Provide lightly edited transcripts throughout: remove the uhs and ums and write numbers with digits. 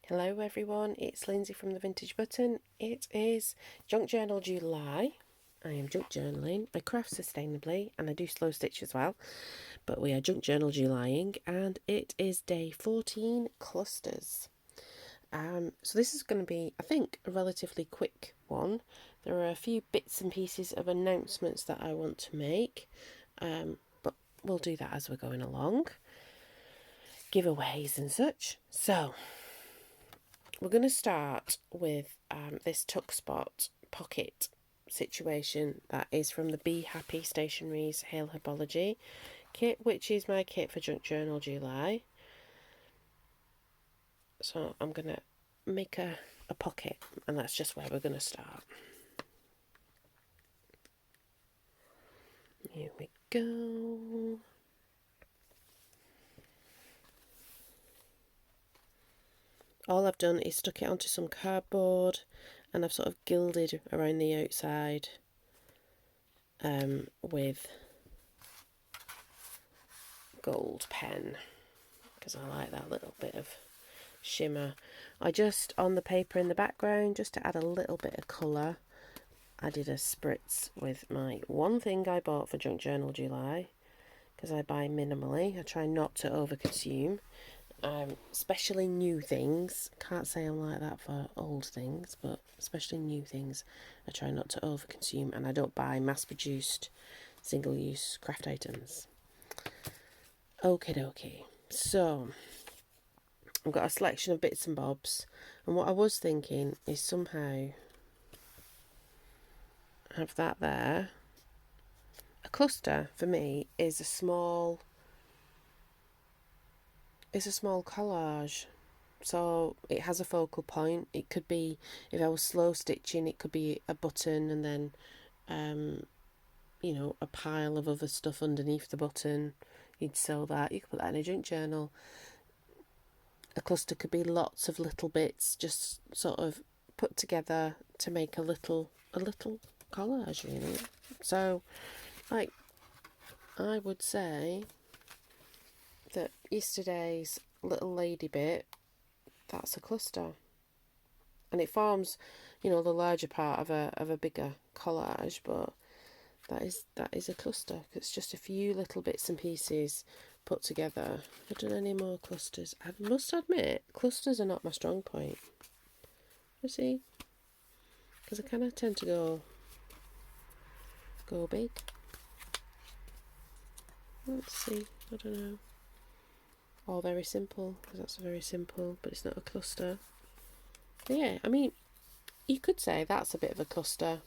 Hello everyone, it's Lindsay from the Vintage Button. It is Junk Journal July. I am junk journaling. I craft sustainably and I do slow stitch as well. But we are Junk Journal Julying and it is day 14 clusters. So this is going to be, I think, a relatively quick one. There are a few bits and pieces of announcements that I want to make. But we'll do that as we're going along. Giveaways and such. So we're going to start with this tuck spot pocket situation that is from the Bee Happy Stationery's Hale Herbology kit, which is my kit for Junk Journal July. So I'm going to make a pocket, and that's just where we're going to start. Here we go. All I've done is stuck it onto some cardboard and I've sort of gilded around the outside with gold pen because I like that little bit of shimmer. I just, on the paper in the background, just to add a little bit of colour, I did a spritz with my one thing I bought for Junk Journal July, because I buy minimally. I try not to overconsume. Especially new things. Can't say I'm like that for old things, but especially new things, I try not to overconsume, and I don't buy mass-produced, single-use craft items. Okie dokie. So I've got a selection of bits and bobs, and what I was thinking is somehow have that there. A cluster for me is a small collage. So it has a focal point. It could be, if I was slow stitching, it could be a button and then a pile of other stuff underneath the button. You'd sew that. You could put that in a junk journal. A cluster could be lots of little bits just sort of put together to make a little collage, really. So like I would say that yesterday's little lady bit, that's a cluster, and it forms, the larger part of a bigger collage. But that is a cluster. It's just a few little bits and pieces put together. Have I done any more clusters? I must admit, clusters are not my strong point. You see, because I kind of tend to go big. Let's see. I don't know. Or very simple, because that's very simple, but it's not a cluster. But yeah, I mean, you could say that's a bit of a cluster.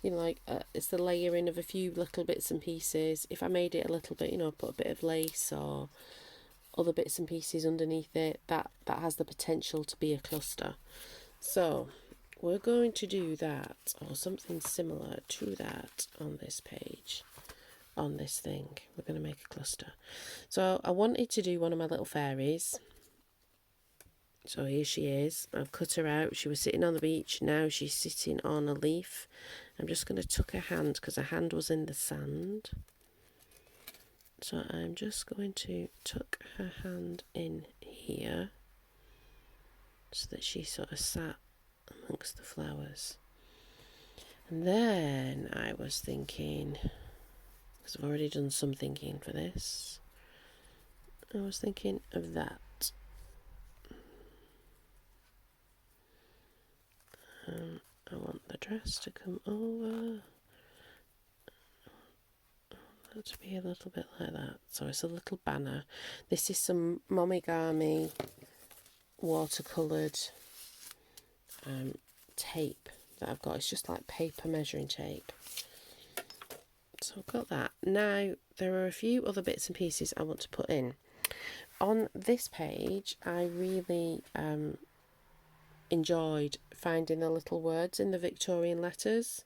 It's the layering of a few little bits and pieces. If I made it a little bit, put a bit of lace or other bits and pieces underneath it, that has the potential to be a cluster. So we're going to do that, or something similar to that, on this page. On this thing, we're going to make a cluster. So I wanted to do one of my little fairies. So here she is. I've cut her out. She was sitting on the beach. Now she's sitting on a leaf. I'm just going to tuck her hand because her hand was in the sand. So I'm just going to tuck her hand in here so that she sort of sat amongst the flowers. And then I was thinking, because I've already done some thinking for this, I was thinking of that. I want the dress to come over. I want that to be a little bit like that. So it's a little banner. This is some Momigami watercoloured tape that I've got. It's just like paper measuring tape. So I've got that. Now there are a few other bits and pieces I want to put in. On this page, I really enjoyed finding the little words in the Victorian letters.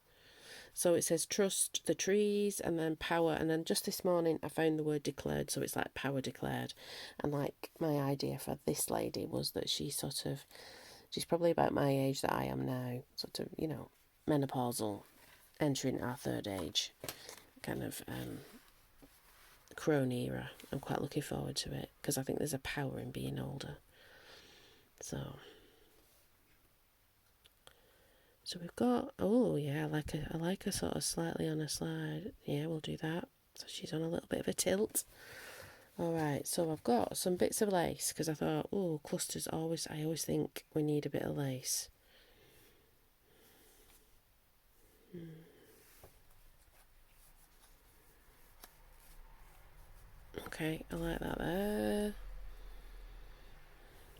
So it says trust the trees, and then power, and then just this morning I found the word declared, so it's like power declared. And like my idea for this lady was that she's probably about my age that I am now, sort of, menopausal, entering our third age, kind of crone era. I'm quite looking forward to it because I think there's a power in being older. So So we've got, oh yeah, I like a sort of slightly on a slide. Yeah, we'll do that. So she's on a little bit of a tilt. All right, so I've got some bits of lace because I thought, oh, clusters always, I always think we need a bit of lace. Okay, I like that there.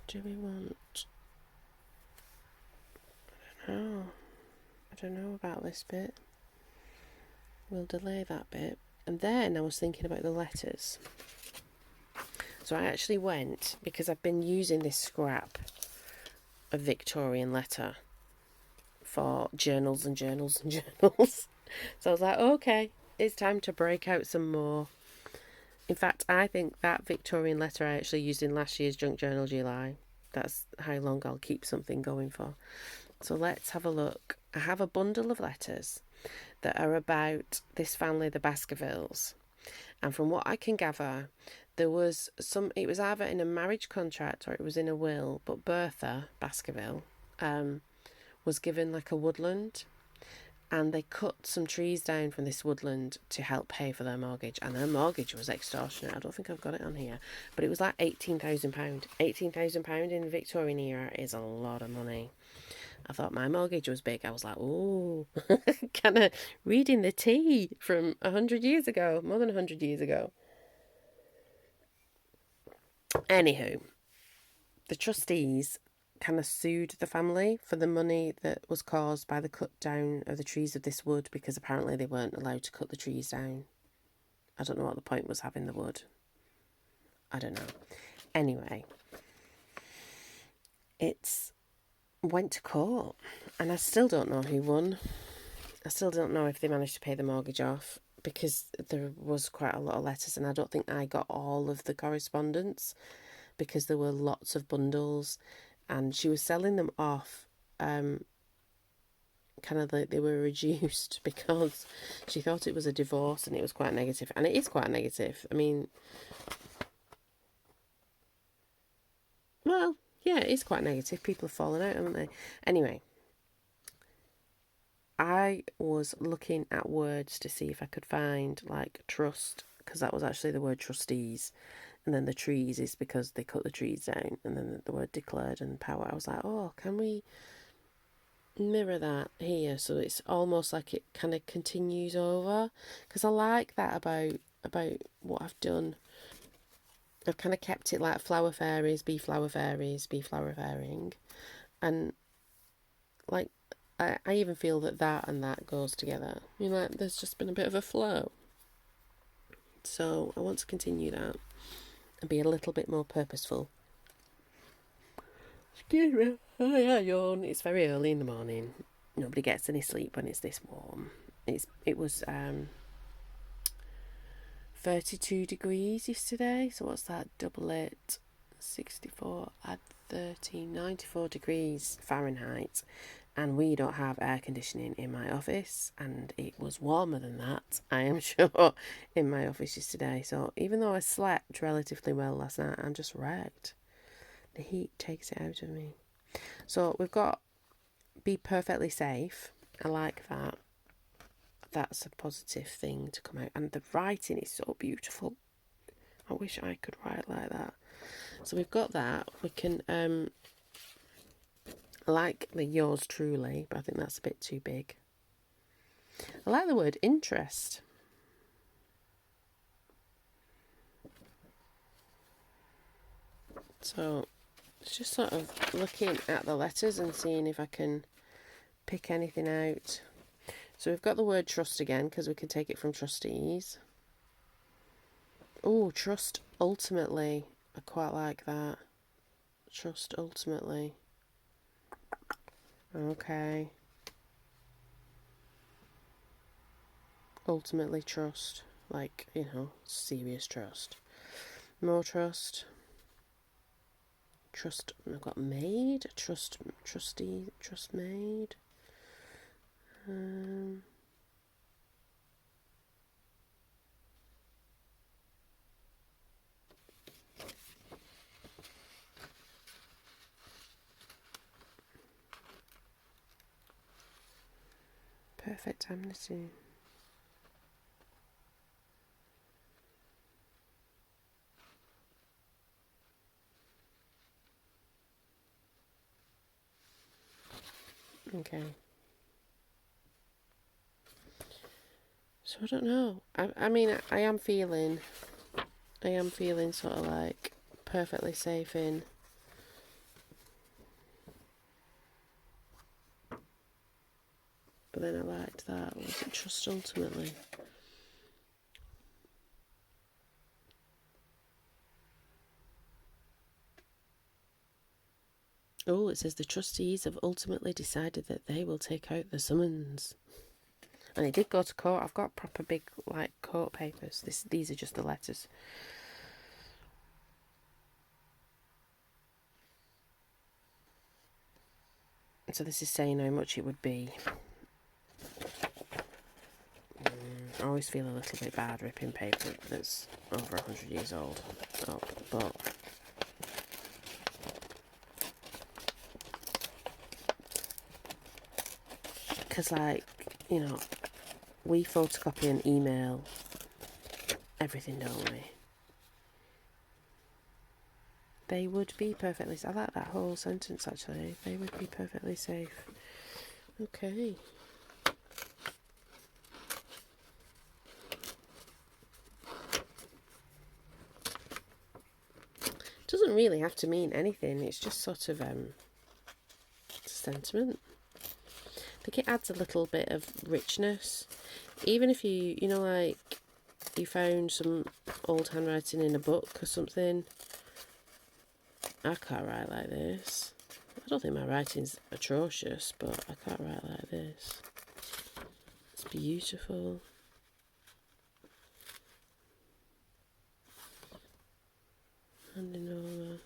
Do we want, oh, I don't know about this bit. We'll delay that bit. And then I was thinking about the letters. So I actually went, because I've been using this scrap of Victorian letter for journals and journals and journals. So I was like, okay, it's time to break out some more. In fact, I think that Victorian letter I actually used in last year's Junk Journal July. That's how long I'll keep something going for. So let's have a look. I have a bundle of letters that are about this family, the Baskervilles. And from what I can gather, there was it was either in a marriage contract or it was in a will, but Bertha Baskerville was given like a woodland, and they cut some trees down from this woodland to help pay for their mortgage, and their mortgage was extortionate. I don't think I've got it on here, but it was like £18,000. £18,000 in the Victorian era is a lot of money. I thought my mortgage was big. I was like, oh, kind of reading the tea from 100 years ago, more than 100 years ago. Anywho, the trustees kind of sued the family for the money that was caused by the cut down of the trees of this wood, because apparently they weren't allowed to cut the trees down. I don't know what the point was having the wood. I don't know. Anyway, it's went to court, and I still don't know who won. I still don't know if they managed to pay the mortgage off, because there was quite a lot of letters, and I don't think I got all of the correspondence because there were lots of bundles, and she was selling them off kind of like they were reduced because she thought it was a divorce, and it was quite negative, and it is quite negative. I mean, well, yeah, it is quite negative. People have fallen out, haven't they? Anyway, I was looking at words to see if I could find like trust, because that was actually the word trustees, and then the trees is because they cut the trees down, and then the word declared and power. I was like, oh, can we mirror that here so it's almost like it kind of continues over? Because I like that about what I've done. I've kind of kept it like flower fairies, be flower fairies, be flower fairing, and like I even feel that and that goes together. You know, like there's just been a bit of a flow. So I want to continue that and be a little bit more purposeful. Excuse me. Oh yeah, yawn. It's very early in the morning. Nobody gets any sleep when it's this warm. It was 32 degrees yesterday. So what's that? Double it. 64 add 13, 94 degrees Fahrenheit. And we don't have air conditioning in my office, and it was warmer than that, I am sure, in my office yesterday. So even though I slept relatively well last night, I'm just wrecked. The heat takes it out of me. So we've got be perfectly safe. I like that. That's a positive thing to come out. And the writing is so beautiful. I wish I could write like that. So we've got that. We can I like the yours truly, but I think that's a bit too big. I like the word interest. So it's just sort of looking at the letters and seeing if I can pick anything out. So we've got the word trust again, because we can take it from trustees. Oh, trust ultimately. I quite like that. Trust ultimately. Okay. Ultimately trust. Like, you know, serious trust. More trust. Trust. I've got maid. Trustee. Trust maid. Perfect amnesty. Okay. So I don't know. I mean, I am feeling sort of like perfectly safe in. But then I liked that. Was it trust ultimately? Oh, it says the trustees have ultimately decided that they will take out the summons. And it did go to court. I've got proper big, like, court papers. These are just the letters. So this is saying how much it would be. I always feel a little bit bad ripping paper that's over 100 years old up, but because, like, you know, we photocopy and email everything, don't we? They would be perfectly safe. I like that whole sentence, actually. They would be perfectly safe. Okay. Doesn't really have to mean anything. It's just sort of sentiment. I think it adds a little bit of richness. Even if you know, like, you found some old handwriting in a book or something. I can't write like this. I don't think my writing's atrocious, but I can't write like this. It's beautiful. Handing over.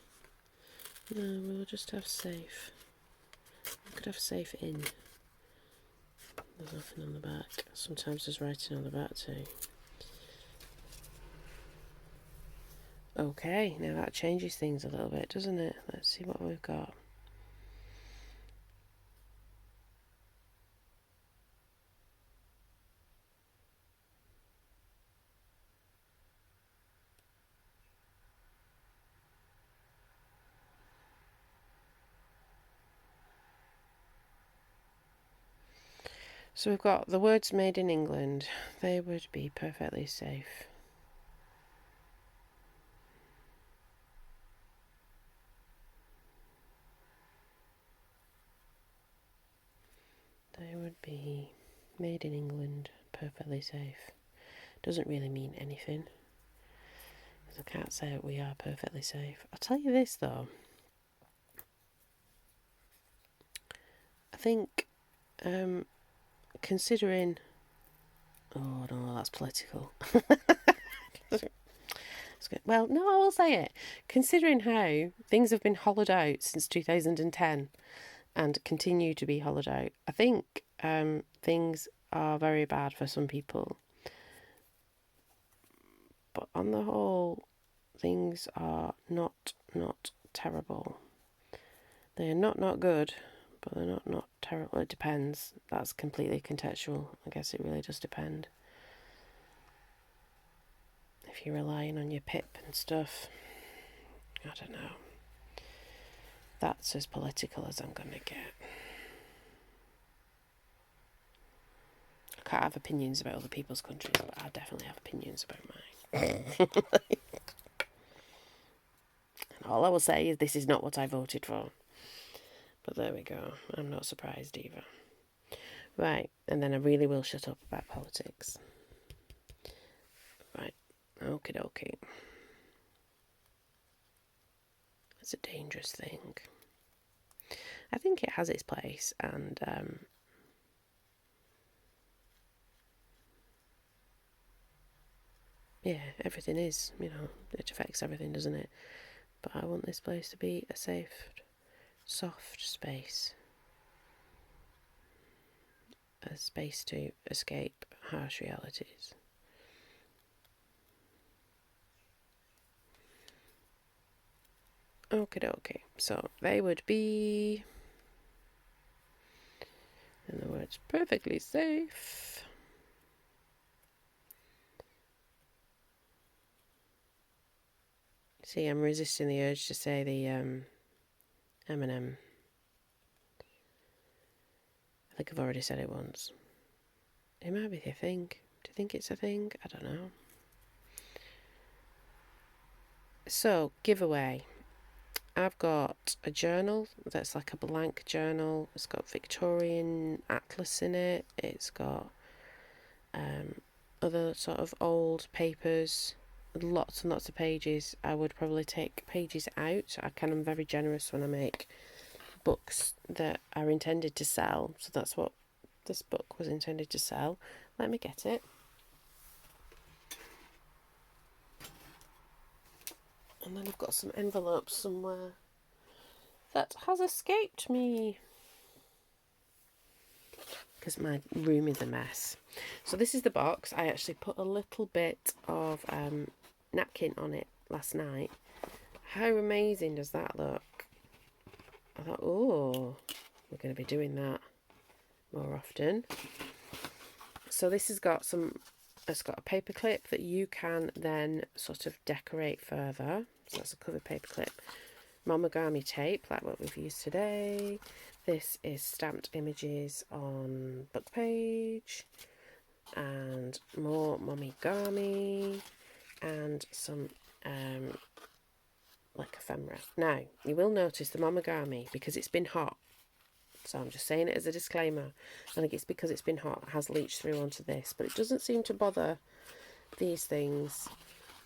No, we'll just have safe. We could have safe in. There's nothing on the back. Sometimes there's writing on the back too. Okay, now that changes things a little bit, doesn't it? Let's see what we've got. So we've got the words made in England. They would be perfectly safe. They would be made in England, perfectly safe. Doesn't really mean anything. I can't say we are perfectly safe. I'll tell you this though. I think, considering... Oh no, that's political. Well, no, I will say it. Considering how things have been hollowed out since 2010 and continue to be hollowed out, I think things are very bad for some people. But on the whole, things are not terrible. They're not good, but they're not terrible. It depends. That's completely contextual. I guess it really does depend. If you're relying on your PIP and stuff, I don't know. That's as political as I'm going to get. I can't have opinions about other people's countries, but I definitely have opinions about mine. And all I will say is this is not what I voted for. But there we go. I'm not surprised either. Right, and then I really will shut up about politics. Right, okie dokie. It's a dangerous thing. I think it has its place, and yeah, everything is, it affects everything, doesn't it? But I want this place to be a safe, soft space. A space to escape harsh realities. Okie dokie. So they would be... And the word It's perfectly safe. See, I'm resisting the urge to say the M&M. I think I've already said it once. It might be a thing. Do you think it's a thing? I don't know. So, giveaway. I've got a journal that's like a blank journal. It's got Victorian atlas in it. It's got other sort of old papers, lots and lots of pages. I would probably take pages out. I'm very generous when I make books that are intended to sell. So that's what this book was intended to sell. Let me get it. And then I've got some envelopes somewhere that has escaped me because my room is a mess. So this is the box. I actually put a little bit of napkin on it last night. How amazing does that look? I thought, oh, we're going to be doing that more often. So this has got it's got a paper clip that you can then sort of decorate further. So that's a cover paper clip. Monogami tape, like what we've used today. This is stamped images on book page, and more Momigami, and some like ephemera. Now, you will notice the Momigami, because it's been hot, so I'm just saying it as a disclaimer, I think it's because it's been hot, it has leached through onto this, but it doesn't seem to bother these things,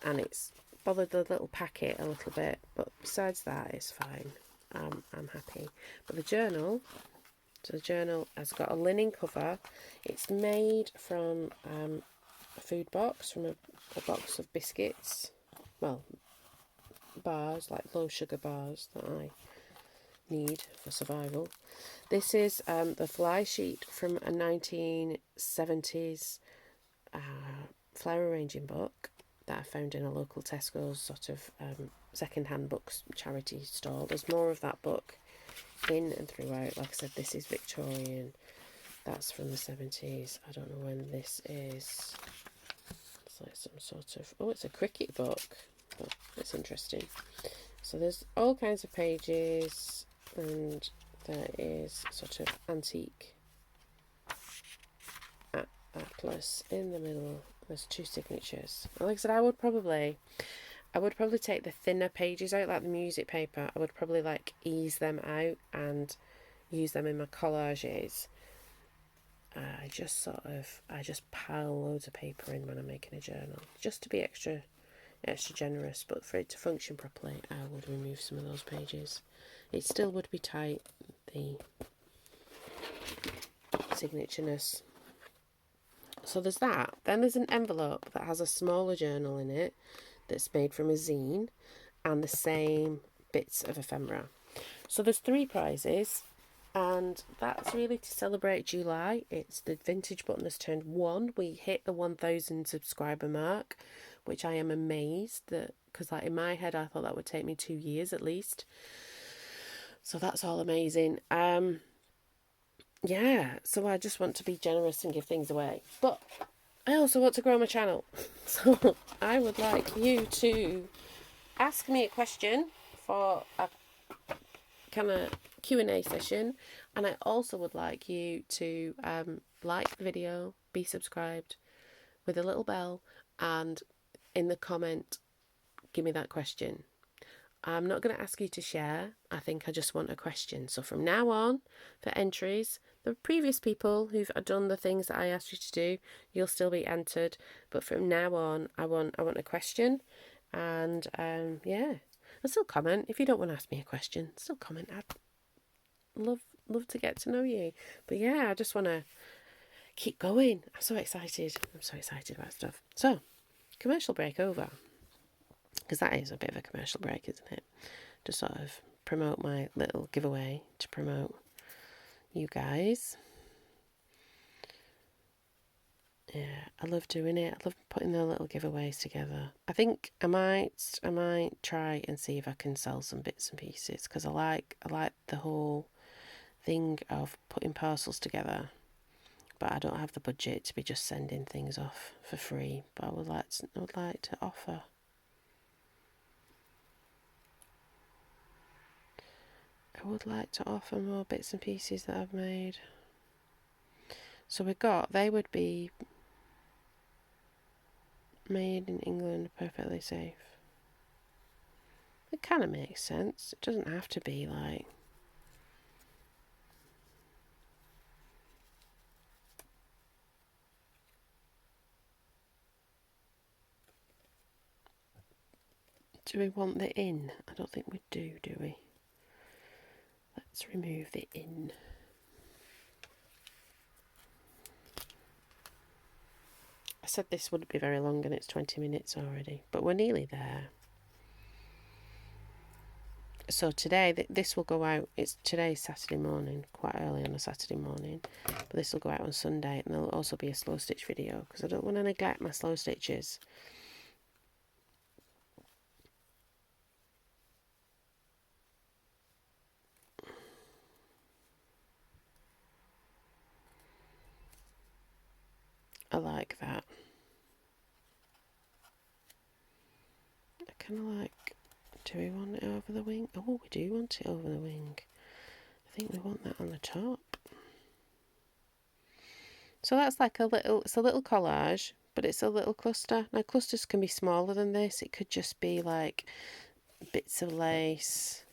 and it's bothered the little packet a little bit, but besides that it's fine. I'm happy. But the journal, so the journal has got a linen cover. It's made from a food box, from a box of biscuits, well, bars, like low sugar bars that I need for survival. This is the fly sheet from a 1970s flower arranging book that I found in a local Tesco's sort of second-hand books charity stall. There's more of that book in and throughout. Like I said, this is Victorian. That's from the 70s. I don't know when this is. It's like some sort of... Oh, it's a cricket book. But it's interesting. So there's all kinds of pages, and there is sort of antique atlas in the middle. There's two signatures. Like I said, I would probably take the thinner pages out, like the music paper. I would probably like ease them out and use them in my collages. I just pile loads of paper in when I'm making a journal, just to be extra generous. But for it to function properly, I would remove some of those pages. It still would be tight, the signatureness. So there's that. Then there's an envelope that has a smaller journal in it that's made from a zine and the same bits of ephemera. So there's 3 prizes, and that's really to celebrate July. It's the vintage button has turned 1. We hit the 1,000 subscriber mark, which I am amazed that, because like in my head I thought that would take me 2 years at least. So that's all amazing. Yeah, so I just want to be generous and give things away. But I also want to grow my channel. So I would like you to ask me a question for a kind of Q&A session. And I also would like you to like the video, be subscribed with a little bell, and in the comment, give me that question. I'm not going to ask you to share. I think I just want a question. So from now on, for entries, the previous people who've done the things that I asked you to do, you'll still be entered. But from now on, I want a question. And yeah, and still comment. If you don't want to ask me a question, still comment. I'd love to get to know you. But yeah, I just want to keep going. I'm so excited. I'm so excited about stuff. So, commercial break over. Because that is a bit of a commercial break, isn't it? To sort of promote my little giveaway, to promote you guys. Yeah, I love doing it. I love putting the little giveaways together. I think I might try and see if I can sell some bits and pieces, because I like the whole thing of putting parcels together. but I don't have the budget to be just sending things off for free. But I would like to offer. I would like to offer more bits and pieces that I've made. So they would be made in England, perfectly safe. It kind of makes sense. It doesn't have to be like... Do we want the in? I don't think we do we? Let's remove the in. I said this wouldn't be very long and it's 20 minutes already, but we're nearly there. So today, this will go out, today's Saturday morning, quite early on a Saturday morning, but this will go out on Sunday, and there'll also be a slow stitch video, because I don't want to neglect my slow stitches. I like that. I kind of like, do we want it over the wing? Oh, we do want it over the wing. I think we want that on the top. So that's like it's a little collage, but it's a little cluster. Now clusters can be smaller than this. It could just be like bits of lace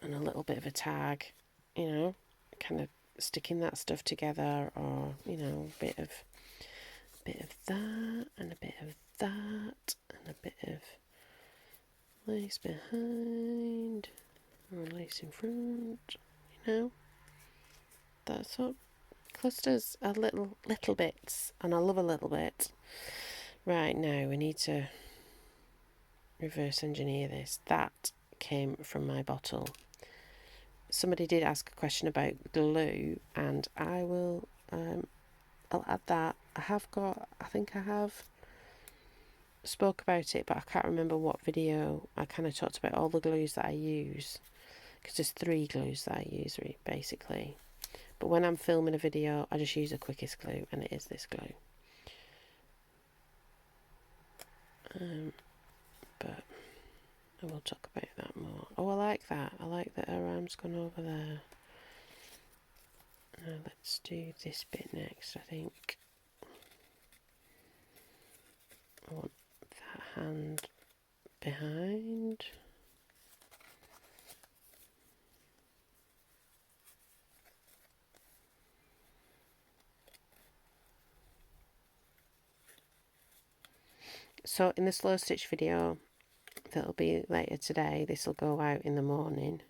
and a little bit of a tag, you know, kind of sticking that stuff together, or, you know, a bit of that and a bit of that and a bit of lace behind or lace in front, you know. That's what clusters are, little bits, and I love a little bit. Right, now we need to reverse engineer this. That came from my bottle. Somebody did ask a question about glue, and I will I'll add that. I think I have spoke about it, but I can't remember what video. I kind of talked about all the glues that I use, because there's 3 glues that I use basically. But when I'm filming a video, I just use the quickest glue, and it is this glue. But I will talk about that more. Oh, I like that. I like that her arm's gone over there. Now let's do this bit next, I think. I want that hand behind. So in the slow stitch video that'll be later today, this will go out in the morning,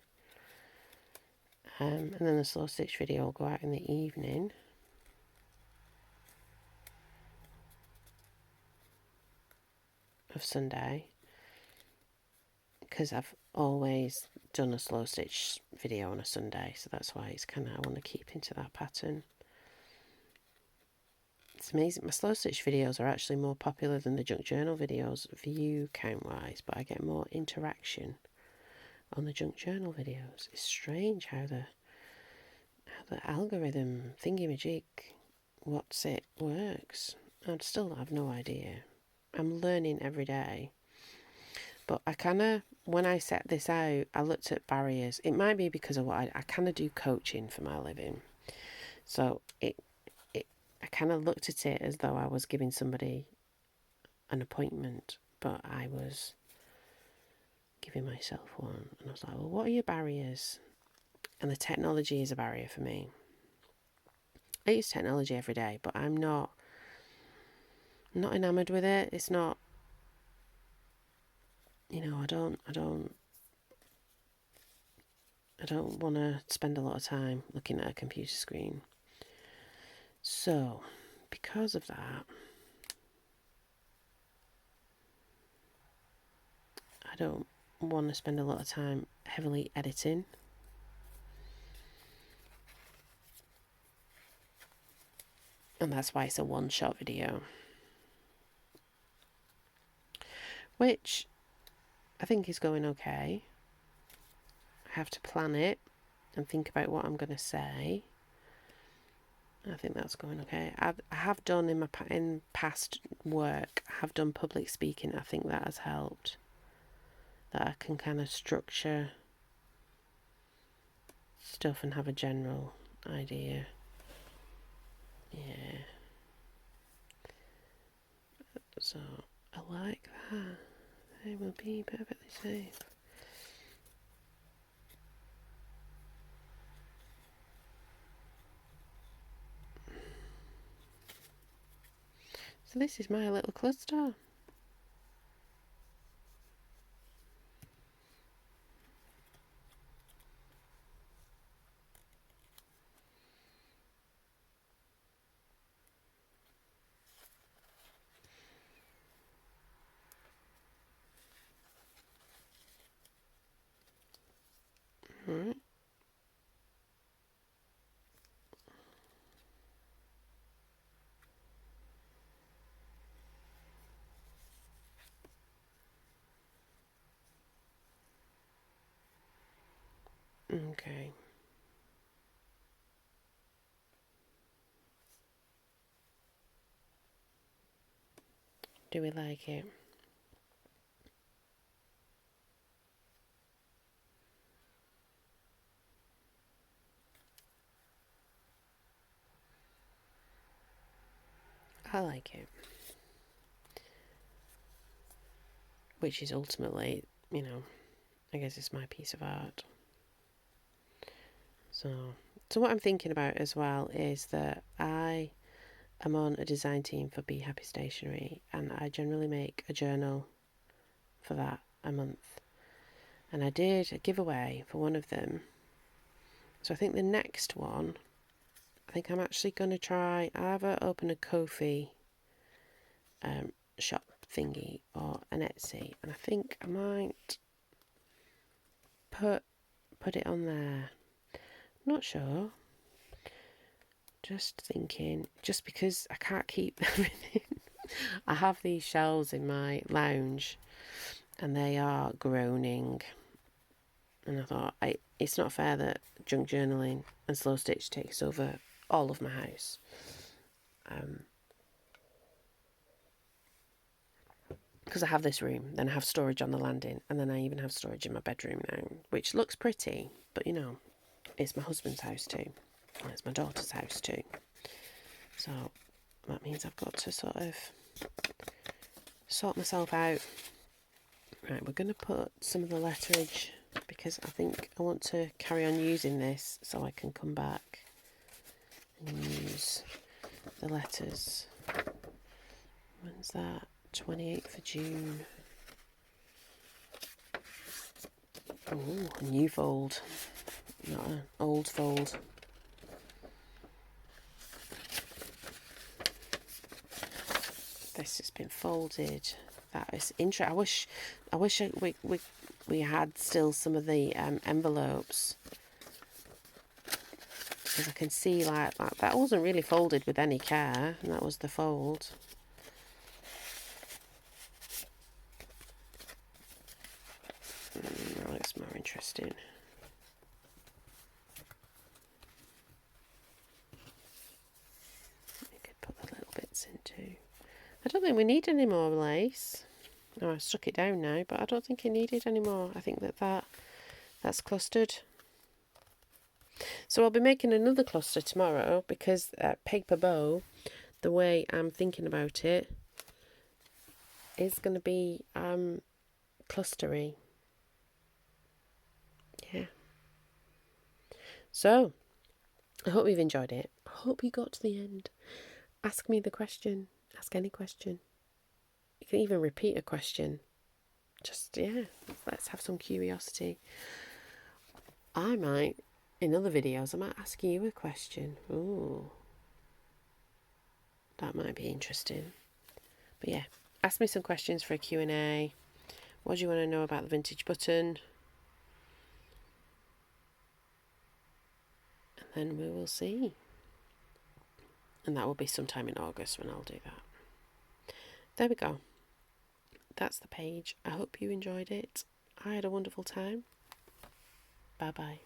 and then the slow stitch video will go out in the evening. Of Sunday, because I've always done a slow stitch video on a Sunday, so that's why it's kind of, I want to keep into that pattern. It's amazing, my slow stitch videos are actually more popular than the junk journal videos view count wise, but I get more interaction on the junk journal videos. It's strange how the algorithm thingamajig works. I still have no idea. I'm learning every day. But I kind of, when I set this out, I looked at barriers. It might be because of what I kind of do coaching for my living. So I kind of looked at it as though I was giving somebody an appointment, but I was giving myself one. And I was like, well, what are your barriers? And the technology is a barrier for me. I use technology every day, but I'm not enamoured with it. It's not, you know, I don't want to spend a lot of time looking at a computer screen. So, because of that, I don't want to spend a lot of time heavily editing. And that's why it's a one-shot video. Which I think is going okay. I have to plan it and think about what I'm going to say. I think that's going okay. I have done in past work, I have done public speaking. I think that has helped. That I can kind of structure stuff and have a general idea. Yeah. So I like that. They will be perfectly safe. So this is my little cluster. Alright. Okay. Do we like it? I like it. Which is ultimately, I guess it's my piece of art. So what I'm thinking about as well is that I am on a design team for Bee Happy Stationery, and I generally make a journal for that a month. And I did a giveaway for one of them. So I think the next one, I think I'm actually going to try either open a KoFi shop thingy or an Etsy, and I think I might put it on there. Not sure. Just thinking, just because I can't keep everything. I have these shelves in my lounge and they are groaning. And I thought, it's not fair that junk journaling and slow stitch takes over all of my house. Because I have this room, then I have storage on the landing, and then I even have storage in my bedroom now, which looks pretty, but it's my husband's house too. And it's my daughter's house too. So that means I've got to sort of sort myself out. Right, we're going to put some of the letterage, because I think I want to carry on using this so I can come back and use the letters. When's that? 28th of June. Oh, a new fold, not an old fold. This has been folded. That is interesting. I wish we had still some of the envelopes, because I can see like that wasn't really folded with any care, and that was the fold. That looks more interesting. We could put the little bits in too. I don't think we need any more lace. Oh, I stuck it down now, but I don't think it needed any more. I think that's clustered. So I'll be making another cluster tomorrow, because paper bow, the way I'm thinking about it, is going to be clustery. Yeah. So I hope you've enjoyed it. I hope you got to the end. Ask me the question. Ask any question. You can even repeat a question. Just, let's have some curiosity. I might, in other videos, I might ask you a question. Ooh. That might be interesting. But yeah, ask me some questions for a Q&A. What do you want to know about the vintage button? And then we will see. And that will be sometime in August when I'll do that. There we go. That's the page. I hope you enjoyed it. I had a wonderful time. Bye bye.